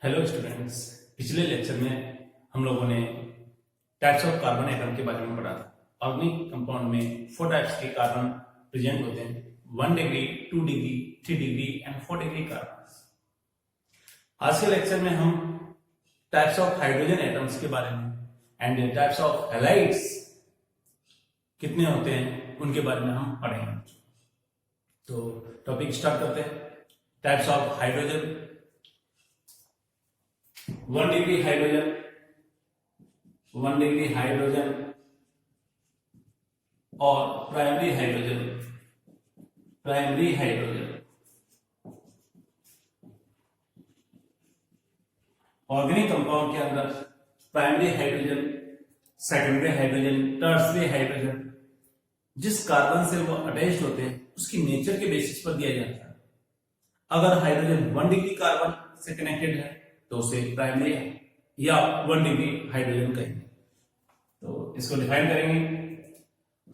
Hello students, पिछले lecture में हम लोगों ने टाइप्स ऑफ कार्बन एटम के बारे में पढ़ा था। ऑर्गेनिक कंपाउंड में 4 टाइप्स के कार्बन प्रेजेंट होते हैं, 1 degree, 2 degree, 3 degree and 4 degree carbon. आज के लेक्चर में हम टाइप्स ऑफ हाइड्रोजन एटम्स के बारे में एंड टाइप्स ऑफ हैलाइड्स कितने होते हैं उनके बारे में हम पढ़ेंगे। तो टॉपिक स्टार्ट करते हैं। Types of hydrogen, 1 degree hydrogen, 1 degree hydrogen और primary hydrogen. Primary hydrogen organic compound के अंदर primary hydrogen, secondary hydrogen, tertiary hydrogen जिस कार्बन से वो अटैच्ड होते हैं उसकी नेचर के बेसिस पर दिया जाता है। अगर हाइड्रोजन 1 डिग्री कार्बन से कनेक्टेड है तो उसे प्राइमरी या 1 डिग्री हाइड्रोजन कहेंगे। तो इसको डिफाइन करेंगे।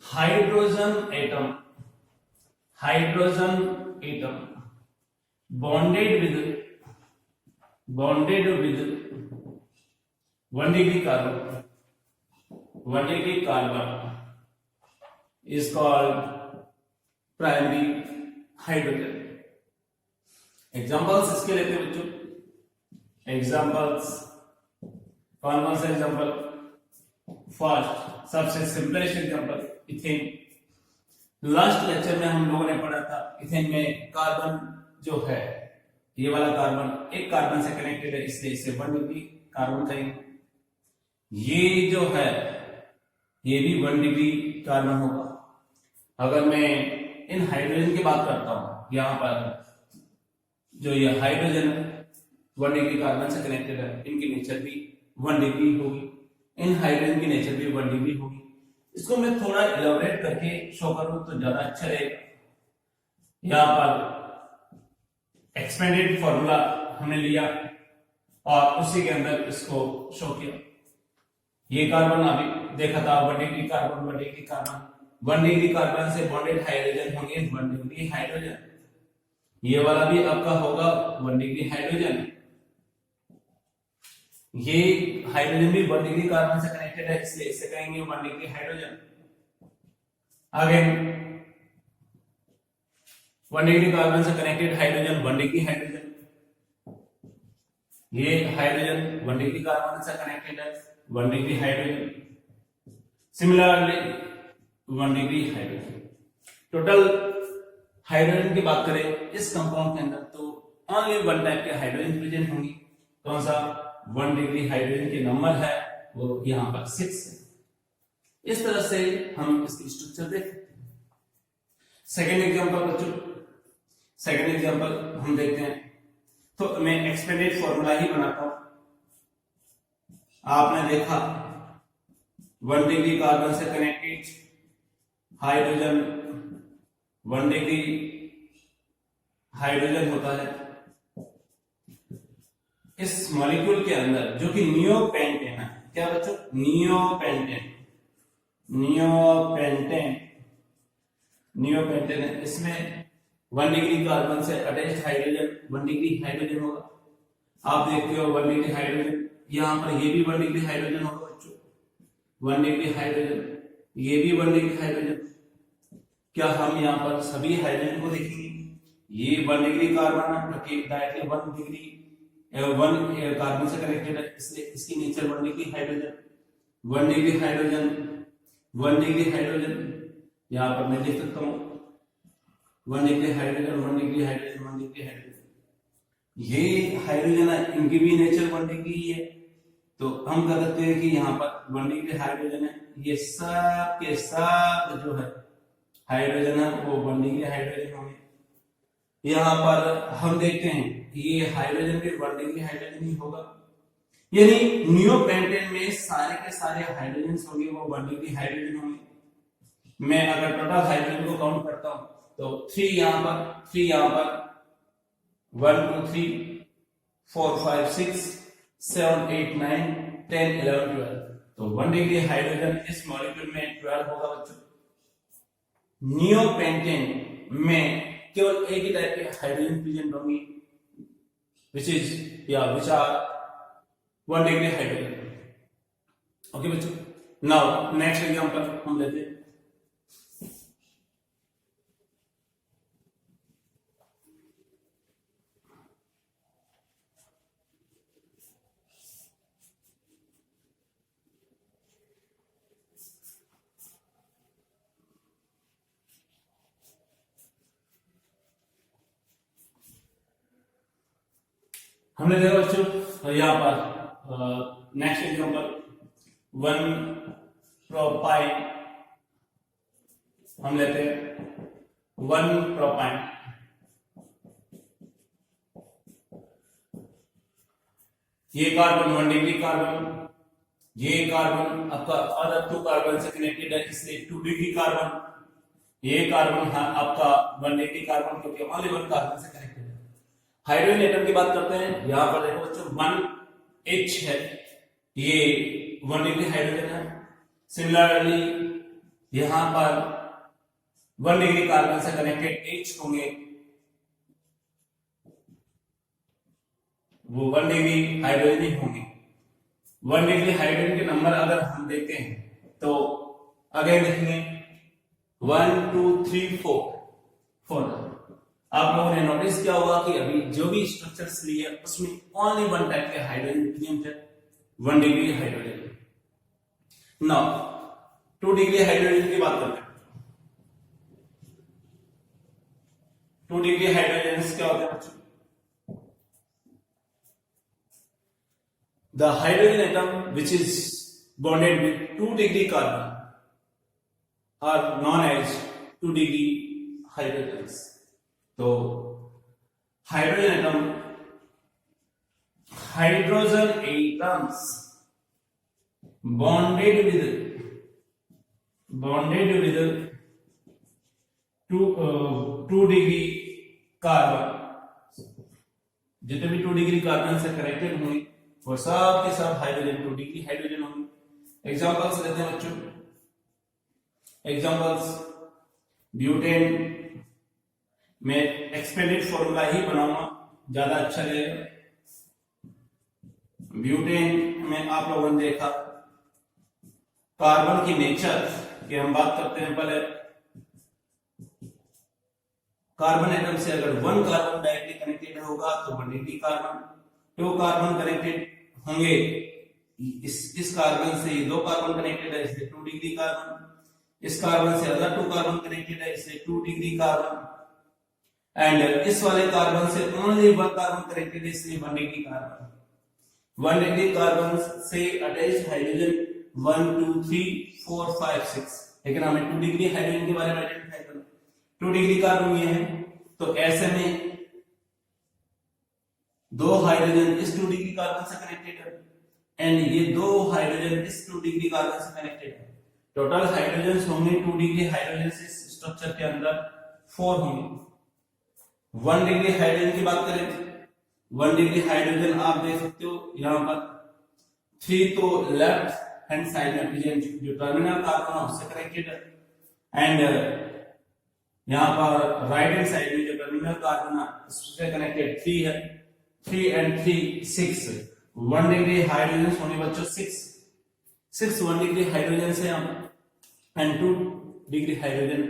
Hydrogen atom, hydrogen atom bonded with 1 degree carbon, 1 degree carbon is called primary hydrogen. Examples इसके लेते हैं बच्चों। एग्जांपल्स, कौन सा एग्जांपल? फर्स्ट, सबसे simplest example ethane. Last lecture में हम लोगों ने पढ़ा था इथेन में कार्बन जो है, ये वाला कार्बन एक कार्बन से कनेक्टेड है, इसलिए इसे 1 डिग्री कार्बन कहेंगे। ये जो है ये भी 1 डिग्री कार्बन होगा। अगर मैं इन हाइड्रोजन की बात करता हूं, यहां पर जो ये हाइड्रोजन 1 डिग्री कार्बन से कनेक्टेड है, इनकी नेचर भी 1 डिग्री होगी। इन हाइड्रोजन की नेचर भी 1 डिग्री होगी। इसको मैं थोड़ा एलाबोरेट करके शो करूं तो ज्यादा अच्छा रहेगा। यहां पर एक्सपेंडेड फॉर्मूला हमने लिया और उसी के अंदर इसको शो किया। ये कार्बन अभी देखा था 1 degree carbon, 1 degree carbon, 1 degree carbon से बॉन्डेड हाइड्रोजन होंगे 1 डिग्री हाइड्रोजन। ये वाला भी आपका होगा 1 डिग्री हाइड्रोजन। ये हाइड्रोजन भी 1 डिग्री कार्बन से कनेक्टेड है, इसलिए इसे कहेंगे 1 degree hydrogen. Again 1 degree carbon से कनेक्टेड हाइड्रोजन 1 डिग्री हाइड्रोजन। ये हाइड्रोजन 1 डिग्री कार्बन से कनेक्टेड है, 1 degree hydrogen. Similarly 1 degree hydrogen. Total hydrogen की बात करें इस कंपाउंड के अंदर तो ओनली 1 टाइप के हाइड्रोजन प्रेजेंट होंगी। कौन सा? 1 डिग्री हाइड्रोजन के नंबर है वो यहां पर 6 है। इस तरह से हम इसकी स्ट्रक्चर देखते हैं। सेकेंड एग्जांपल बच्चों, सेकेंड एग्जांपल हम देखते हैं। तो मैं एक्सपेंडेड फॉर्मूला ही बनाता हूं। आपने देखा 1 डिग्री कार्बन से कनेक्टेड हाइड्रोजन 1 डिग्री हाइड्रोजन होता है। इस मॉलिक्यूल के अंदर जो कि नियोपेंटेन है, क्या बच्चों? नियोपेंटेन, नियोपेंटेन, नियोपेंटेन है। इसमें 1 डिग्री कार्बन से अटैच्ड हाइड्रोजन 1 डिग्री हाइड्रोजन होगा। आप देखते हो 1 डिग्री हाइड्रोजन, यहां पर ये भी 1 डिग्री हाइड्रोजन होगा बच्चों, 1 डिग्री हाइड्रोजन, ये भी 1 डिग्री हाइड्रोजन। क्या हम यहाँ पर सभी हाइड्रोजन को देखेंगे? ये 1 डिग्री कार्बन है जो कि डायरेक्टली 1 डिग्री 1 कार्बन से कनेक्टेड है, इसलिए इसकी nature 1 degree hydrogen, 1 degree hydrogen, 1 degree hydrogen. यहाँ पर मैं देख सकता हूँ 1 degree hydrogen, 1 degree hydrogen, 1 degree hydrogen. ये हाइड्रोजन है, इनकी भी नेचर 1 डिग्री ही है। तो हम कह सकते हैं कि यहाँ पर 1 डिग्री हाइड्रोजन है। ये सब के सब जो है हाइड्रोजन है वो 1 डिग्री हाइड्रोजन होंगे। यहाँ पर हम देखते हैं ये हाइड्रोजन भी 1 डिग्री हाइड्रोजन ही होगा। यानी नियोपेंटेन में सारे के सारे हाइड्रोजन होंगे वो 1 डिग्री हाइड्रोजन होंगे। मैं अगर टोटल हाइड्रोजन को काउंट करता हूं तो 3 यहाँ पर 1 2 3 4 5 6 7 8 9 10 11 12। तो 1 डिग्री हाइड्रोजन इस मॉलिक्यूल में 12 होगा बच्चों। नियोपेंटेन में केवल एक ही टाइप के हाइड्रोजन प्रेजेंट होंगी, which is which are 1 degree hydrogen. Okay बच्चों, now next example हम लेते हैं. हमने देखा बच्चों यहाँ पर नेक्स्ट एग्जांपल 1 प्रोपाइन हम लेते हैं 1 प्रोपाइन. ये कार्बन 1 डिग्री कार्बन, ये कार्बन आपका अदर 2 कार्बन से कनेक्टेड है इसलिए 2 डिग्री कार्बन. ये कार्बन आपका 1 डिग्री कार्बन क्योंकि ओनली 1 कार्बन से कनेक्टेड है. हाइड्रोजन एटम की बात करते हैं. यहां पर देखो बच्चों 1H है, ये 1 डिग्री हाइड्रोजन है. सिमिलरली यहां पर 1 डिग्री कार्बन से कनेक्टेड H होंगे, वो 1 डिग्री हाइड्रोजन ही होंगे. 1 डिग्री हाइड्रोजन के नंबर अगर हम देखते हैं तो अगेन देखेंगे 1 2 3 4. आप लोगों ने नोटिस किया होगा कि अभी जो भी स्ट्रक्चर्स लिए उसमें ओनली 1 टाइप के हाइड्रोजन प्रेजेंट है, 1 degree hydrogen. Now 2 degree hydrogen की बात करते हैं. 2 डिग्री हाइड्रोजन क्या होते हैं बच्चों? The hydrogen atom which is bonded with 2 degree carbon are known as 2 degree hydrogens. तो hydrogen atom, hydrogen atoms bonded with 2 degree carbon, जितने भी 2 डिग्री कार्बन से कनेक्टेड होंगे वो सब के सब हाइड्रोजन 2 डिग्री हाइड्रोजन होंगे. एग्जांपल्स लेते हैं बच्चों. एग्जांपल्स ब्यूटेन में एक्सपेंडेड फॉर्मूला ही बनाऊंगा, ज्यादा अच्छा लगेगा. ब्यूटेन में आप लोगों ने देखा कार्बन की नेचर की हम बात करते हैं. पहले कार्बन एटम से अगर 1 कार्बन डायरेक्टली कनेक्टेड होगा तो 1 डिग्री कार्बन, 2 कार्बन कनेक्टेड होंगे इस कार्बन से 2 कार्बन कनेक्टेड है इसलिए 2 डिग्री कार्बन. इस कार्बन से अदर 2 कार्बन कनेक्टेड है इसलिए 2 डिग्री कार्बन. एंड इस वाले कार्बन से ओनली 1 कार्बन कनेक्टेड है इसलिए 1 डिग्री कार्बन. 1 डिग्री कार्बन से अटैच्ड हाइड्रोजन 1 2 3 4 5 6, लेकिन हमें 2 डिग्री हाइड्रोजन के बारे में आइडेंटिफाई करना. 2 डिग्री कार्बन ये है तो ऐसे में 2 हाइड्रोजन इस 2 डिग्री कार्बन से कनेक्टेड है एंड ये 2 हाइड्रोजन इस 2 डिग्री कार्बन से कनेक्टेड है. टोटल हाइड्रोजन होंगे 2 डिग्री हाइड्रोजन से स्ट्रक्चर के अंदर 4 होंगे. 1 डिग्री हाइड्रोजन की बात करें, 1 डिग्री हाइड्रोजन आप देख सकते हो यहां पर 3 तो लेफ्ट हैंड साइड में प्रेजेंट जो टर्मिनल कार्बन है उससे कनेक्टेड है एंड यहां पर राइट हैंड साइड में जो टर्मिनल कार्बन है उससे कनेक्टेड 3 है. 3 एंड 3 6. 1 डिग्री हाइड्रोजन होने बच्चों 6 1 डिग्री हाइड्रोजन से हम एंड 2 डिग्री हाइड्रोजन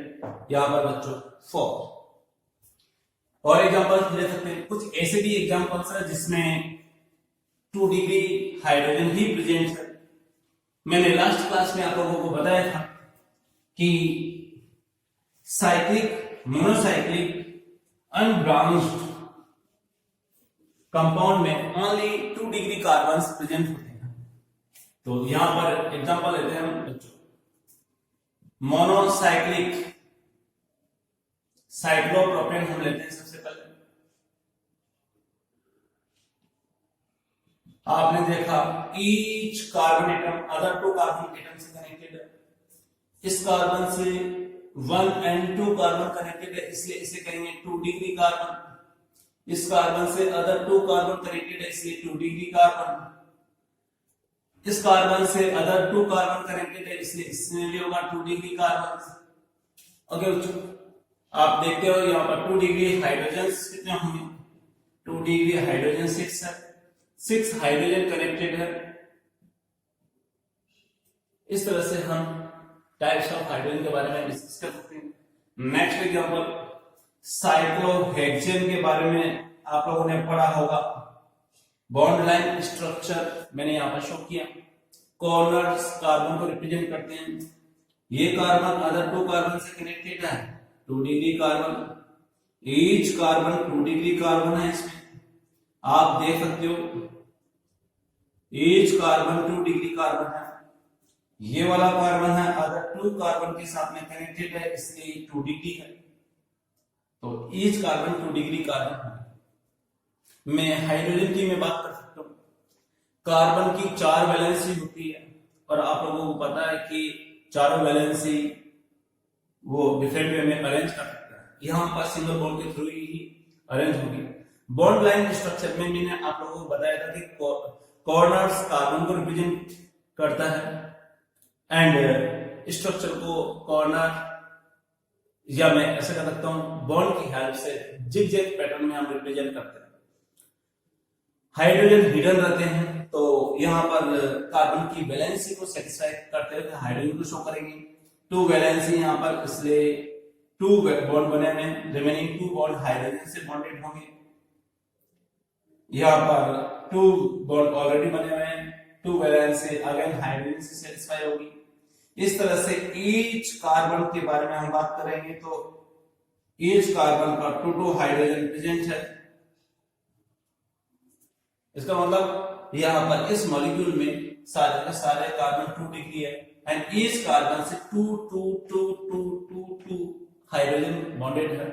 यहां पर बच्चों 4. और एग्जांपल्स ले सकते हैं. कुछ ऐसे भी एग्जांपल्स है जिसमें 2 डिग्री हाइड्रोजन ही प्रेजेंट है. मैंने लास्ट क्लास में आप लोगों को बताया था कि साइक्लिक, मोनोसाइक्लिक, अनब्रांच्ड कंपाउंड में ओनली 2 डिग्री कार्बन प्रेजेंट होते हैं. तो यहां पर एग्जांपल लेते हैं हम बच्चों. मोनोसाइक्लिक साइक्लोप्रोपेन हम लेते हैं. सबसे पहले आपने देखा each carbon atom other 2 carbon atom से कनेक्टेड है. इस कार्बन से 1 एंड 2 कार्बन कनेक्टेड है इसलिए इसे कहेंगे 2 डिग्री कार्बन. इस कार्बन से अदर 2 कार्बन कनेक्टेड है इसलिए 2 डिग्री कार्बन. इस कार्बन से अदर 2 कार्बन कनेक्टेड है इसलिए इसमें भी होगा 2 डिग्री कार्बन. ओके बच्चों, आप देखते हो यहाँ पर 2 डिग्री हाइड्रोजन कितने होंगे? 2 डिग्री हाइड्रोजन 6 है, 6 हाइड्रोजन कनेक्टेड है। इस तरह से हम टाइप्स ऑफ हाइड्रोजन के बारे में डिस्कस कर सकते हैं। नेक्स्ट एग्जांपल, साइक्लोहेक्सेन के बारे में आप लोगों ने पढ़ा होगा। बॉन्ड लाइन स्ट्रक्चर मैंने यहाँ पर शो किया। कॉर्नर्स कार्बन को रिप्रेजेंट करते हैं। ये कार्बन अदर 2 कार्बन से कनेक्टेड है, 2 degree carbon, each carbon 2 degree carbon है। इसमें आप देख सकते हो ईच कार्बन 2 डिग्री कार्बन है। ये वाला कार्बन है अदर 2 कार्बन के साथ में कनेक्टेड है, इसलिए 2 डिग्री है। तो ईच कार्बन 2 डिग्री कार्बन है। मैं हाइड्रोजन की मैं बात कर सकता हूँ। कार्बन की 4 वैलेंसी होती है और आप लोगों को पता है कि चारों वैलेंसी वो डिफरेंट वे में अरेंज कर सकता है। यहाँ पर सिंगल बॉन्ड के थ्रू ही अरेंज होगी। बॉन्ड लाइन स्ट्रक्चर में मैंने आप लोगों को बताया था कि कॉर्नर्स कार्बन को रिप्रेजेंट करता है एंड स्ट्रक्चर को कॉर्नर या मैं ऐसा कर सकता हूँ बॉन्ड की हेल्प से जिग-जैग पैटर्न में हम रिप्रेजेंट करते हैं। हाइड्रोजन हिडन रहते हैं, तो यहाँ पर कार्बन की वैलेंसी को सेटिस्फाई करते हुए हाइड्रोजन को शो करेंगे। 2 वैलेंसी यहाँ पर, इसलिए 2 बॉन्ड बने हुए, रिमेनिंग 2 बॉन्ड हाइड्रोजन से बॉन्डेड होंगे। यहाँ पर 2 बॉन्ड ऑलरेडी बने हुए हैं, 2 वैलेंसी अगेन हाइड्रोजन से सेटिस्फाई होगी। इस तरह से ईच कार्बन के बारे में हम बात करेंगे तो ईच कार्बन पर 2 हाइड्रोजन प्रेजेंट है। इसका मतलब यहाँ पर इस मॉलिक्यूल में सारे के सारे कार्बन 2 डिग्री है एंड ईच कार्बन से 2 हाइड्रोजन बॉन्डेड है।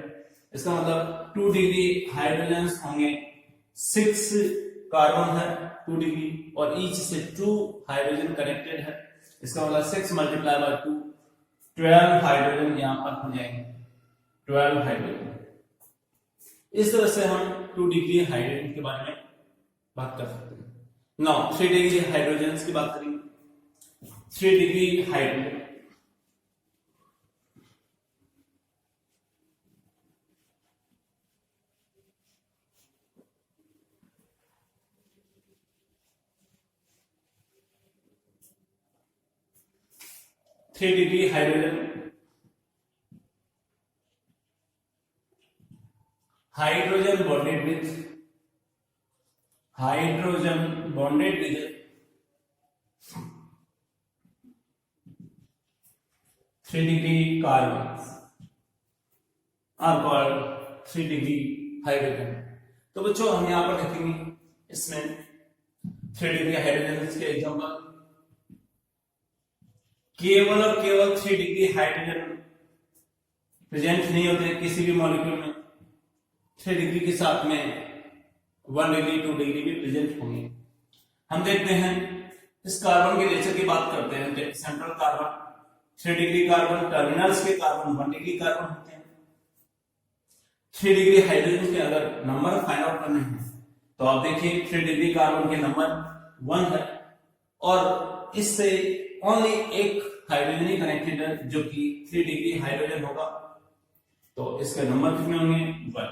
इसका मतलब 2 डिग्री हाइड्रोजन होंगे, 6 कार्बन है 2 डिग्री और ईच से 2 हाइड्रोजन कनेक्टेड है। इसका मतलब 6 मल्टीप्लाई बाय 2, 12 हाइड्रोजन यहाँ पर हो जाएंगे, 12 हाइड्रोजन। इस तरह से हम 2 डिग्री हाइड्रोजन के बारे में बात कर सकते हैं। नाउ 3 डिग्री हाइड्रोजन की बात करेंगे। 3 degree hydrogen, hydrogen bonded with 3 degree carbon are called 3 degree hydrogen. तो बच्चों हम यहां पर देखेंगे इसमें 3 डिग्री हाइड्रोजन के एग्जांपल, केवल और केवल 3 डिग्री हाइड्रोजन प्रेजेंट नहीं होते किसी भी मॉलिक्यूल में। 3 डिग्री के साथ में 1 डिग्री 2 डिग्री भी प्रेजेंट होंगे। हम देखते हैं इस कार्बन के नेचर की बात करते हैं। Central carbon 3 degree carbon, terminals के कार्बन 1 डिग्री कार्बन होते हैं। 3 डिग्री हाइड्रोजन के अगर नंबर फाइंड आउट करने हैं तो आप देखिए 3 डिग्री कार्बन के नंबर 1 है और इससे ओनली एक हाइड्रोजन ही कनेक्टेड है जो कि 3 डिग्री हाइड्रोजन होगा। तो इसके नंबर कितने होंगे? 1।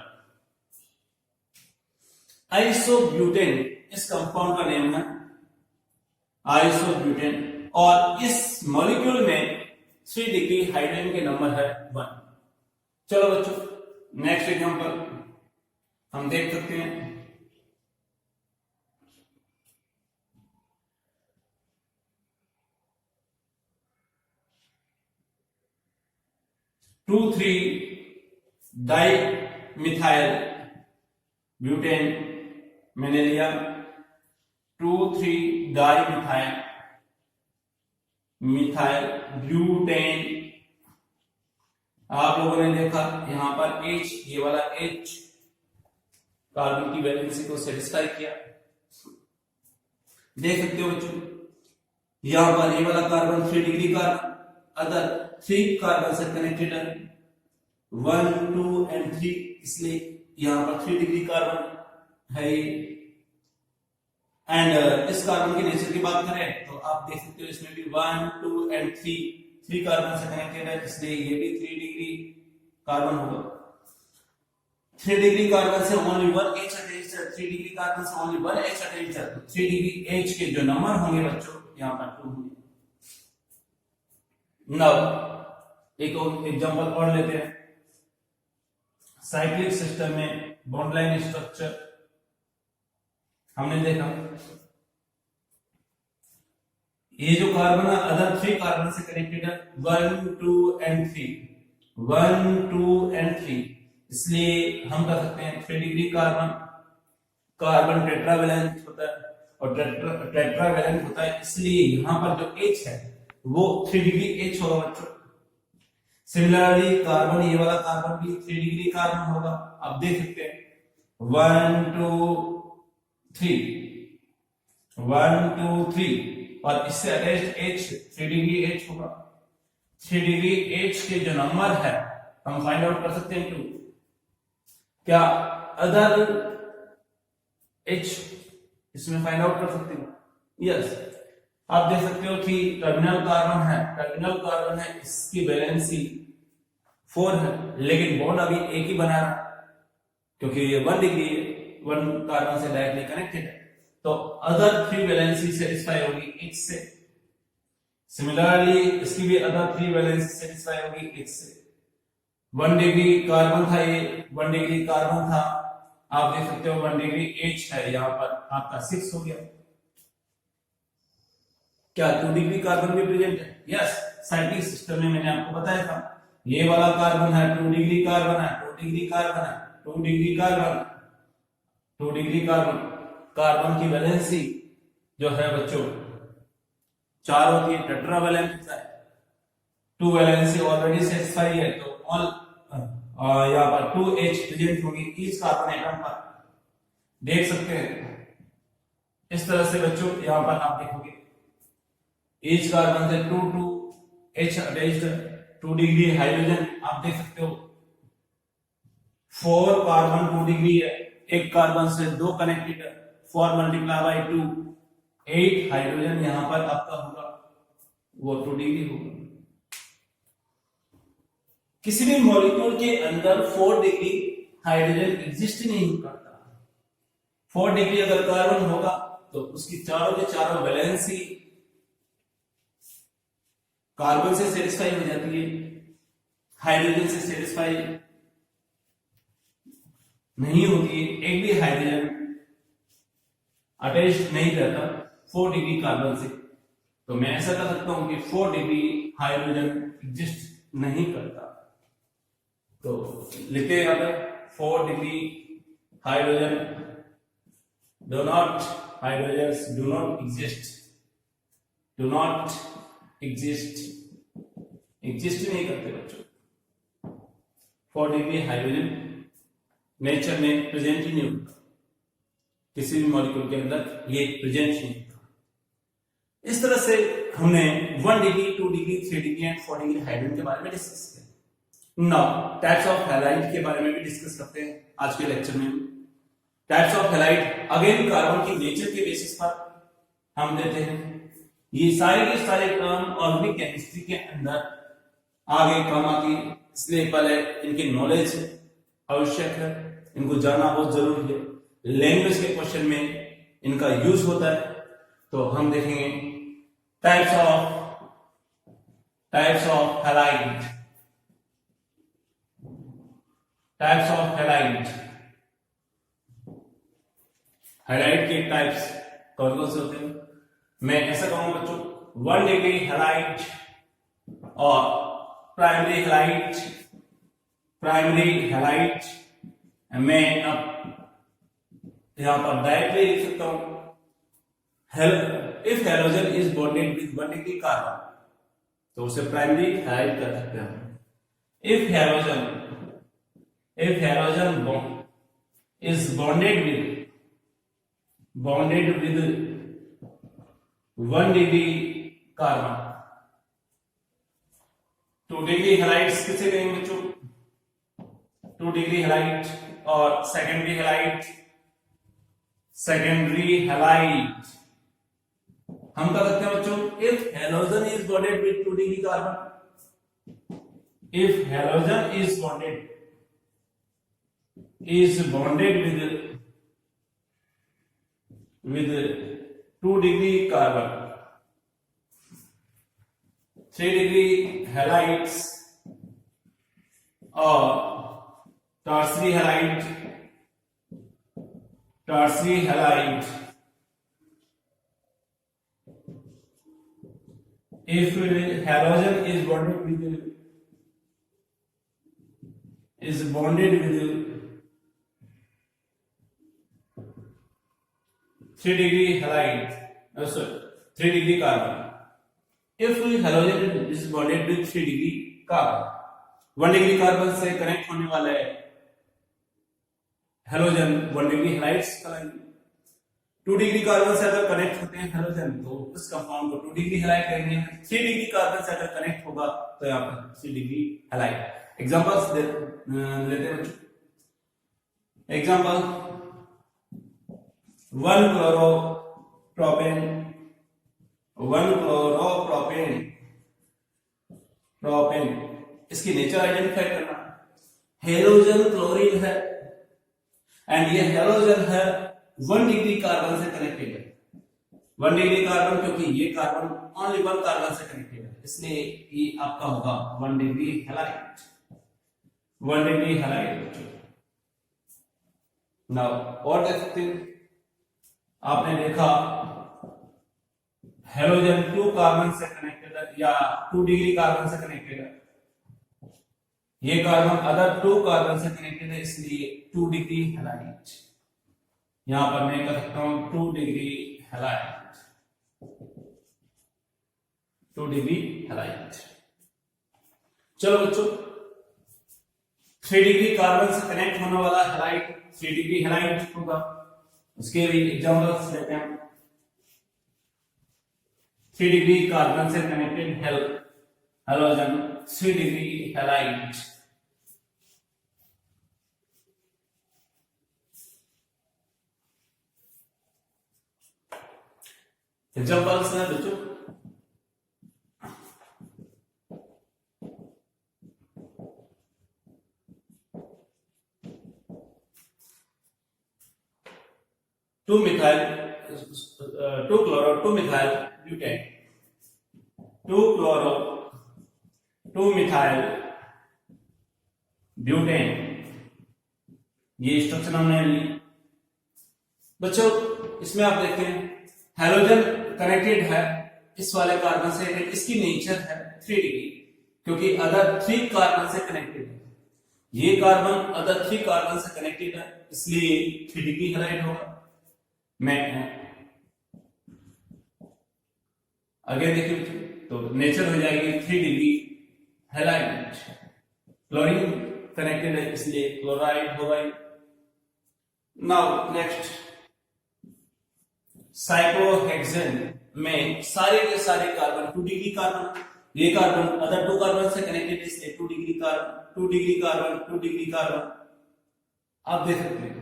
आइसोब्यूटेन इस कंपाउंड का नेम है, आइसोब्यूटेन, और इस मॉलिक्यूल में 3 डिग्री हाइड्रोजन के नंबर है 1। चलो बच्चों नेक्स्ट एग्जांपल हम देख सकते हैं। Two three di methyl butane मैंने लिया, 2,3 डाई मिथाइल ब्यूटेन। आप लोगों ने देखा यहां पर H, ये वाला H कार्बन की वैलेंसी को सेटिस्फाई किया। देख सकते हो बच्चों यहां पर ये वाला carbon 3 degree carbon other 3 carbon से कनेक्टेड है, 1, 2 एंड 3, इसलिए यहां पर 3 डिग्री कार्बन है। एंड इस कार्बन के नेचर की बात करें तो आप देख सकते हो इसमें भी 1, 2 एंड 3 कार्बन से कनेक्टेड है, इसलिए ये भी 3 डिग्री कार्बन होगा। 3 डिग्री कार्बन से ओनली 1 H अटैच्ड है, 3 डिग्री कार्बन से ओनली 1 H अटैच्ड है, तो 3 डिग्री H के जो नंबर होंगे बच्चों यहाँ पर 2 होंगे। नाउ एक और एग्जांपल और लेते हैं। साइक्लिक सिस्टम में बॉन्ड लाइन स्ट्रक्चर हमने देखा, ये जो कार्बन है अदर 3 कार्बन से कनेक्टेड है, 1 2 एंड 3, 1 2 एंड 3, इसलिए हम कह सकते हैं 3 डिग्री कार्बन, कार्बन टेट्रावैलेंट होता है और टेट्रावैलेंट होता है, इसलिए यहाँ पर जो H है वो 3 डिग्री H होगा बच्चों। सिमिलरली कार्बन, ये वाला कार्बन भी 3 डिग्री कार्बन होगा। आप देख सकते हैं 1 2 3, 1 2 3, और इससे अटैच्ड H 3 डिग्री H होगा। 3 डिग्री H के जो नंबर है हम फाइंड आउट कर सकते हैं 2। क्या अदर H इसमें फाइंड आउट कर सकते हैं? यस, आप देख सकते हो कि टर्मिनल कार्बन है, टर्मिनल कार्बन है, इसकी वैलेंसी 4 है, लेकिन बॉन्ड अभी एक ही बना रहा क्योंकि ये 1 डिग्री 1 कार्बन से डायरेक्टली कनेक्टेड है, तो अदर 3 वैलेंसी सेटिस्फाई होगी H से। सिमिलरली इसकी भी अदर 3 वैलेंसी सेटिस्फाई होगी H से। 1 डिग्री कार्बन था, ये 1 डिग्री कार्बन था, आप देख सकते हो 1 डिग्री H है, यहाँ पर आपका 6 हो गया। क्या 2 डिग्री कार्बन भी प्रेजेंट है? यस, साइक्लिक सिस्टम में मैंने आपको बताया था, ये वाला कार्बन है 2 डिग्री कार्बन है, 2 डिग्री कार्बन है, 2 degree carbon, 2 degree carbon. Carbon की वैलेंसी जो है बच्चों 4 होती है, टेट्रावैलेंट होता है। 2 वैलेंसी ऑलरेडी सेटिस्फाई है, तो ऑल यहाँ पर 2H प्रेजेंट होगी इस कार्बन एटम पर, देख सकते हैं इस तरह से बच्चों। यहाँ पर आप देखोगे H कार्बन से 2 2 H अटैच्ड, 2 डिग्री हाइड्रोजन, आप देख सकते हो 4 कार्बन 2 डिग्री है, एक कार्बन से 2 कनेक्टेड है, 4 मल्टीप्लाई बाई 2 8 हाइड्रोजन यहाँ पर आपका होगा, वो 2 डिग्री होगा। किसी भी मॉलिक्यूल के अंदर 4 डिग्री हाइड्रोजन एग्जिस्ट नहीं करता। 4 डिग्री अगर कार्बन होगा तो उसकी चारों के चारों वैलेंसी कार्बन से सेटिस्फाई हो जाती है, हाइड्रोजन से सेटिस्फाई नहीं होती है। एक भी हाइड्रोजन अटैच नहीं रहता 4 डिग्री कार्बन से, तो मैं ऐसा कर सकता हूं कि 4 डिग्री हाइड्रोजन एग्जिस्ट नहीं करता। तो लिखते हैं यहाँ पे 4 degree hydrogen do not exist नहीं करते बच्चों। 4 डिग्री हाइड्रोजन नेचर में प्रेजेंट ही नहीं होता, किसी भी मॉलिक्यूल के अंदर ये प्रेजेंट नहीं होता। इस तरह से हमने 1 degree 2 degree 3 degree and 4 degree hydrogen के बारे में डिस्कस किया। नाउ टाइप्स ऑफ हैलाइड के बारे में भी डिस्कस करते हैं आज के लेक्चर में। Types of halide again carbon की नेचर के बेसिस पर हम देते हैं। ये सारे के सारे टर्म ऑर्गेनिक केमिस्ट्री के अंदर आगे काम आती है, इसलिए पहले इनकी नॉलेज आवश्यक है, इनको जानना बहुत जरूरी है। लैंग्वेज के क्वेश्चन में इनका यूज होता है। तो हम देखेंगे types of halide. Types of halide, halide के टाइप्स कौन कौन से होते हैं? मैं ऐसा कहूंगा बच्चों 1 डिग्री हैलाइड और प्राइमरी हैलाइड मैं अब यहां पर डायरेक्टली लिख सकता हूं, if halogen is bonded with 1 degree carbon तो उसे प्राइमरी हैलाइड कर सकते हैं। If halogen is bonded with 1 degree carbon, 2 degree halides किसे कहेंगे बच्चों? 2 डिग्री हैलाइड और सेकेंडरी हैलाइड हम क्या करते हैं बच्चों? If halogen is bonded with 2 degree carbon, if halogen is bonded is bonded with 2 degree carbon, 3 degree halides or tertiary halide if halogen is bonded with 3 degree halide, 3 degree carbon. If halogen is bonded with 3 degree carbon, 1 degree carbon से connect होने वाला है halogen 1 degree halides कहलाएंगे। 2 degree carbon से अगर connect होते हैं halogen तो उस कंपाउंड को 2 डिग्री हैलाइड कहेंगे। 3 डिग्री कार्बन से अगर कनेक्ट होगा तो यहाँ पर 3 डिग्री हैलाइड। एग्जांपल्स लेते हैं बच्चों। एग्जांपल 1 क्लोरोप्रोपेन, 1 क्लोरोप्रोपेन, इसकी नेचर आइडेंटिफाई करना। हेलोजन क्लोरीन है एंड ये हेलोजन है 1 डिग्री कार्बन से कनेक्टेड है। 1 डिग्री कार्बन क्योंकि ये कार्बन ओनली 1 कार्बन से कनेक्टेड है, इसलिए ये आपका होगा 1 degree halide. 1 degree halide. Now और देख सकते हैं, आपने देखा हेलोजन 2 कार्बन से कनेक्टेड है या 2 डिग्री कार्बन से कनेक्टेड है। ये कार्बन अदर 2 कार्बन से कनेक्टेड है, इसलिए 2 डिग्री हैलाइड। यहां पर मैं कह सकता हूं 2 डिग्री हैलाइड, 2 डिग्री हैलाइड। चलो बच्चों, 3 डिग्री कार्बन से कनेक्ट होने वाला हैलाइड 3 डिग्री हैलाइड होगा। उसके भी एग्जांपल्स लेते हैं। 3 डिग्री कार्बन से connected halogen 3 degree halide. Examples हैं बच्चों। Two methyl butane, 2 methyl butane, ये स्ट्रक्चर हमने ली। बच्चों इसमें आप देखते हैं हेलोजन कनेक्टेड है इस वाले कार्बन से, इसकी नेचर है 3 डिग्री क्योंकि अदर 3 कार्बन से कनेक्टेड है। ये कार्बन अदर 3 कार्बन से कनेक्टेड है, इसलिए 3 डिग्री हैलाइड होगा। मैं आगे देखिए तो नेचर हो जाएगी 3 डिग्री हैलाइड। क्लोरीन कनेक्टेड है इसलिए क्लोराइड होगा। नाउ नेक्स्ट, साइक्लोहेक्सेन में सारे के सारे कार्बन 2 डिग्री कार्बन, ये कार्बन अदर 2 कार्बन से कनेक्टेड है इसलिए 2 degree carbon, 2 degree carbon, 2 degree carbon. आप देख सकते हैं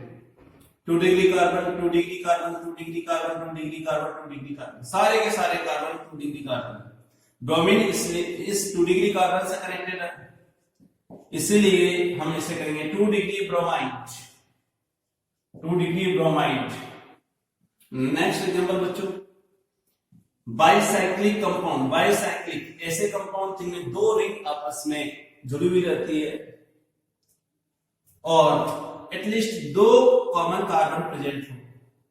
2 degree carbon, 2 degree carbon, 2 degree carbon, 2 degree carbon, 2 degree carbon, सारे के सारे कार्बन 2 डिग्री कार्बन। ब्रोमीन इसलिए इस 2 डिग्री कार्बन से कनेक्टेड है, इसलिए हम इसे करेंगे 2 degree bromide, 2 degree bromide. Next example बच्चों, बाइसाइक्लिक कंपाउंड। बाइसाइक्लिक ऐसे कंपाउंड जिनमें 2 रिंग आपस में जुड़ी हुई रहती है और एटलीस्ट 2 कॉमन कार्बन प्रेजेंट हो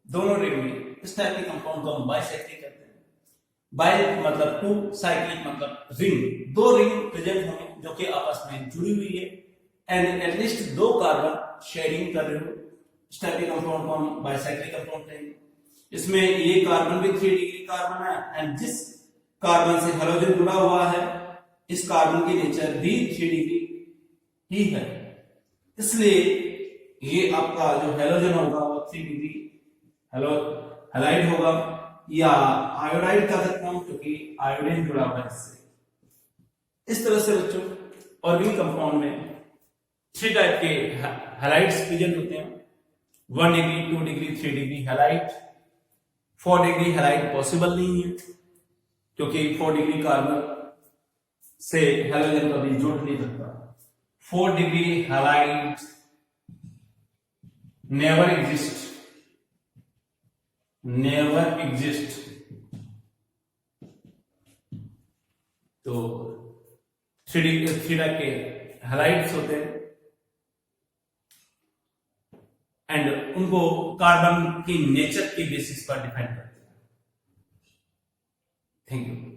दोनों रिंग में, इस टाइप के कंपाउंड को हम बाइसाइक्लिक कहते हैं। बाइ मतलब 2, साइक्लिक मतलब रिंग, 2 रिंग प्रेजेंट होंगे जो कि आपस में जुड़ी हुई है एंड एटलीस्ट 2 कार्बन शेयरिंग कर रहे हो, इस टाइप के कंपाउंड को हम बाइसाइक्लिक कंपाउंड कहेंगे। इसमें ये कार्बन भी 3 डिग्री कार्बन है एंड जिस कार्बन से हेलोजन जुड़ा हुआ है इस कार्बन की नेचर भी 3 डिग्री ही है, इसलिए ये आपका जो हेलोजन होगा वो 3 डिग्री हैलाइड होगा या आयोडाइड कह सकता हूं क्योंकि आयोडीन जुड़ा हुआ है इससे। इस तरह से बच्चों ऑर्गेनिक कंपाउंड में 3 टाइप के हैलाइड्स प्रेजेंट होते हैं, 1 degree, 2 degree, 3 degree halide. 4 degree halide possible नहीं है क्योंकि 4 डिग्री कार्बन से हेलोजन कभी जुड़ नहीं सकता। 4 degree halide never exist, never exist. तो थीटा के हैलाइड्स होते हैं एंड उनको कार्बन की नेचर के बेसिस पर डिफाइन करते हैं। Thank you.